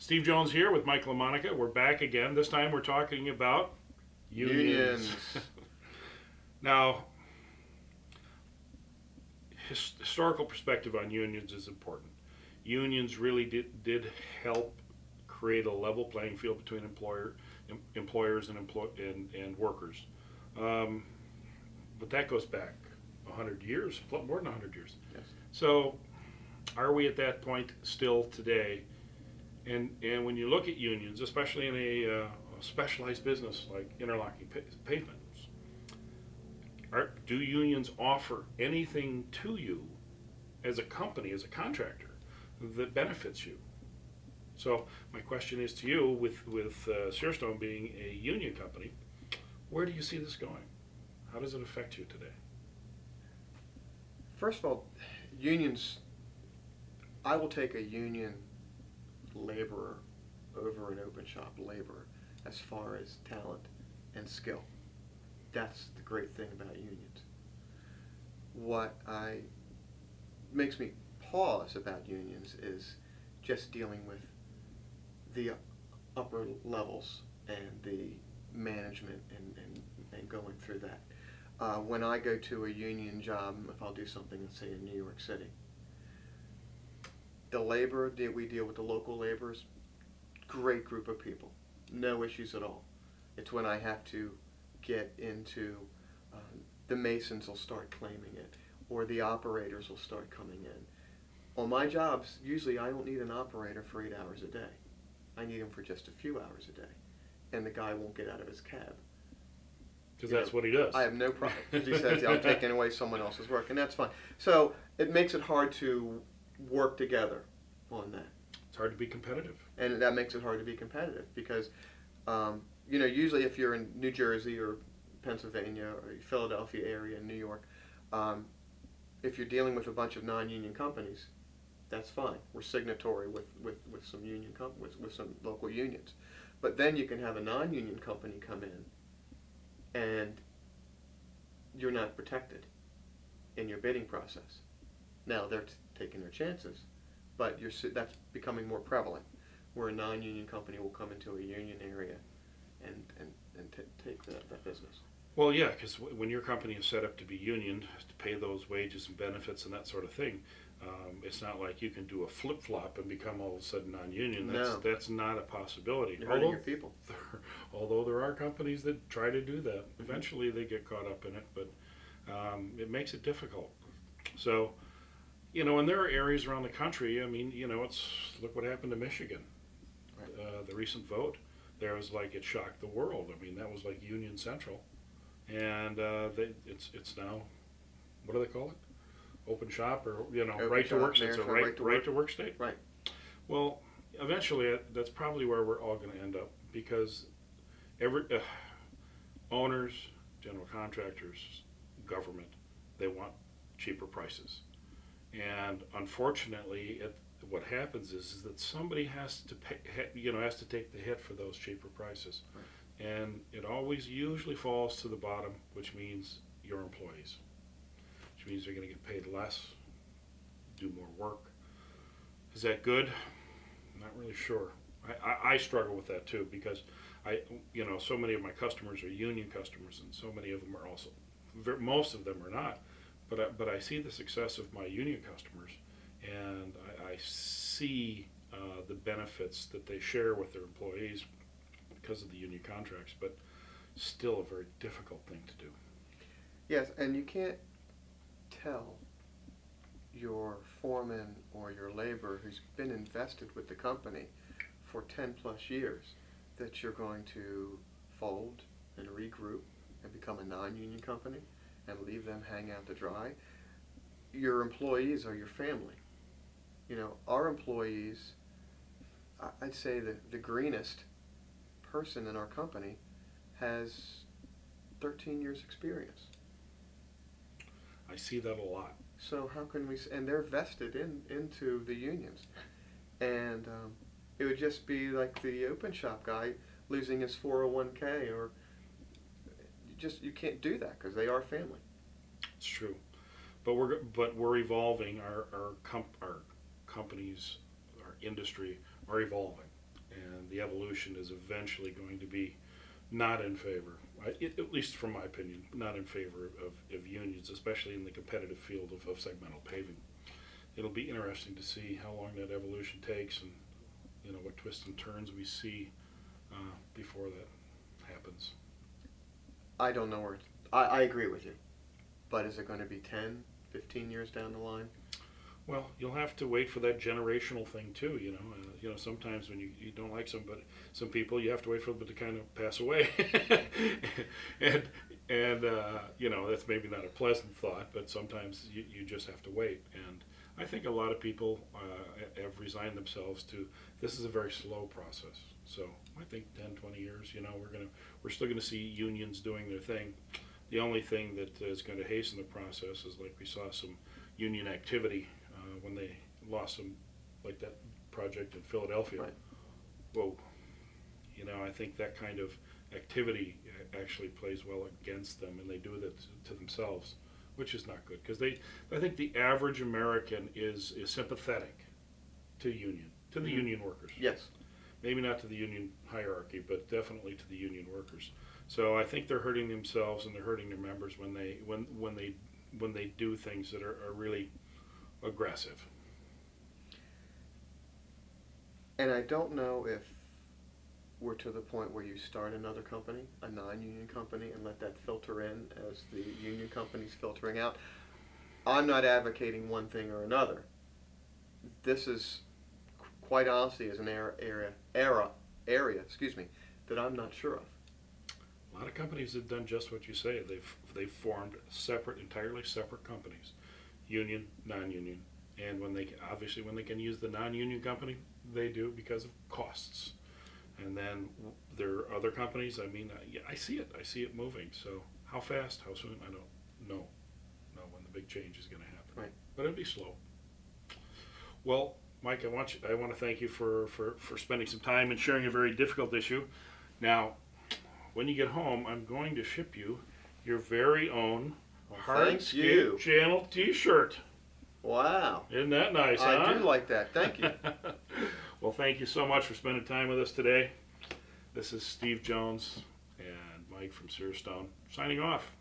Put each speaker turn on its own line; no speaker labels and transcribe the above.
Steve Jones here with Mike Lamonica. We're back again. This time we're talking about unions. Now, historical perspective on unions is important. Unions really did help create a level playing field between employers and workers. Um, but that goes back 100 years, more than 100 years.
Yes.
So, are we at that point still today? And when you look at unions, especially in a specialized business like interlocking pavements, do unions offer anything to you as a company, as a contractor, that benefits you? So my question is to you, with Syrstone being a union company, where do you see this going? How does it affect you today?
First of all, unions, I will take a union laborer over an open shop laborer as far as talent and skill. That's the great thing about unions. What makes me pause about unions is just dealing with the upper levels and the management and going through that. When I go to a union job, if I'll do something, let's say in New York City, the labor that we deal with, the local laborers, great group of people, no issues at all. It's when I have to get into, the masons will start claiming it, or the operators will start coming in. On my jobs, usually I don't need an operator for 8 hours a day. I need him for just a few hours a day, and the guy won't get out of his cab.
Because that's what he does.
I have no problem. He says, I'm taking away someone else's work, and that's fine. So it makes it hard to work together on that.
It's hard to be competitive.
And that makes it hard to be competitive because, usually if you're in New Jersey or Pennsylvania or Philadelphia area, New York, if you're dealing with a bunch of non-union companies, that's fine. We're signatory with some with some local unions. But then you can have a non-union company come in and you're not protected in your bidding process. Now they're taking their chances, but that's becoming more prevalent, where a non-union company will come into a union area and take that business.
Well, yeah, because when your company is set up to be union, to pay those wages and benefits and that sort of thing, it's not like you can do a flip-flop and become all of a sudden non-union. That's not a possibility.
You're hurting your people.
Although there are companies that try to do that. Eventually they get caught up in it, but it makes it difficult. So, and there are areas around the country, look what happened to Michigan. Right. The recent vote, there was it shocked the world. That was like Union Central. And it's now, what do they call it? Open shop, or right to work state. So right to work state.
Right.
Well, eventually that's probably where we're all going to end up, because owners, general contractors, government, they want cheaper prices, and unfortunately, what happens is that somebody has to pay, has to take the hit for those cheaper prices, right. And it always usually falls to the bottom, which means your employees. Which means they're going to get paid less, do more work. Is that good? I'm not really sure. I struggle with that too, because so many of my customers are union customers, and so many of them are also, most of them are not. But I see the success of my union customers, and I see the benefits that they share with their employees because of the union contracts. But still a very difficult thing to do.
Yes, and you can't tell your foreman or your laborer who's been invested with the company for 10 plus years that you're going to fold and regroup and become a non-union company and leave them hang out to dry. Your employees are your family. Our employees, I'd say the greenest person in our company has 13 years experience.
I see that a lot.
So how can we? And they're vested into the unions, and it would just be like the open shop guy losing his 401k, or you can't do that because they are family.
It's true, but we're evolving. Our companies, our industry are evolving. and the evolution is eventually going to be not in favor, at least from my opinion, not in favor of unions, especially in the competitive field of segmental paving. It'll be interesting to see how long that evolution takes, and what twists and turns we see before that happens.
I don't know where. I agree with you, but is it going to be 10, 15 years down the line?
Well, you'll have to wait for that generational thing too. Sometimes when you don't like some people, you have to wait for them to kind of pass away, and that's maybe not a pleasant thought, but sometimes you just have to wait. And I think a lot of people have resigned themselves to this is a very slow process. So I think 10, 20 years, we're still gonna see unions doing their thing. The only thing that is going to hasten the process is, like we saw some union activity when they lost some, like that project in Philadelphia.
Right.
Whoa, I think that kind of activity actually plays well against them, and they do that to themselves, which is not good, because I think the average American is sympathetic to the union workers.
Yes.
Maybe not to the union hierarchy, but definitely to the union workers. So I think they're hurting themselves and they're hurting their members when they do things that are really aggressive.
And I don't know if we're to the point where you start another company, a non-union company, and let that filter in as the union company's filtering out. I'm not advocating one thing or another. This is, quite honestly, is an area, that I'm not sure of.
A lot of companies have done just what you say. They've formed entirely separate companies, union, non-union, and when they can use the non-union company, they do because of costs. And then there are other companies. I see it moving. So how fast, how soon, I don't know when the big change is going to happen.
Right.
But it'll be slow. Well, Mike, I want to thank you for spending some time and sharing a very difficult issue. Now, when you get home, I'm going to ship you your very own Hardscape Channel T-shirt.
Wow.
Isn't that nice, huh?
I do like that. Thank you.
Well, thank you so much for spending time with us today. This is Steve Jones and Mike from Syrstone signing off.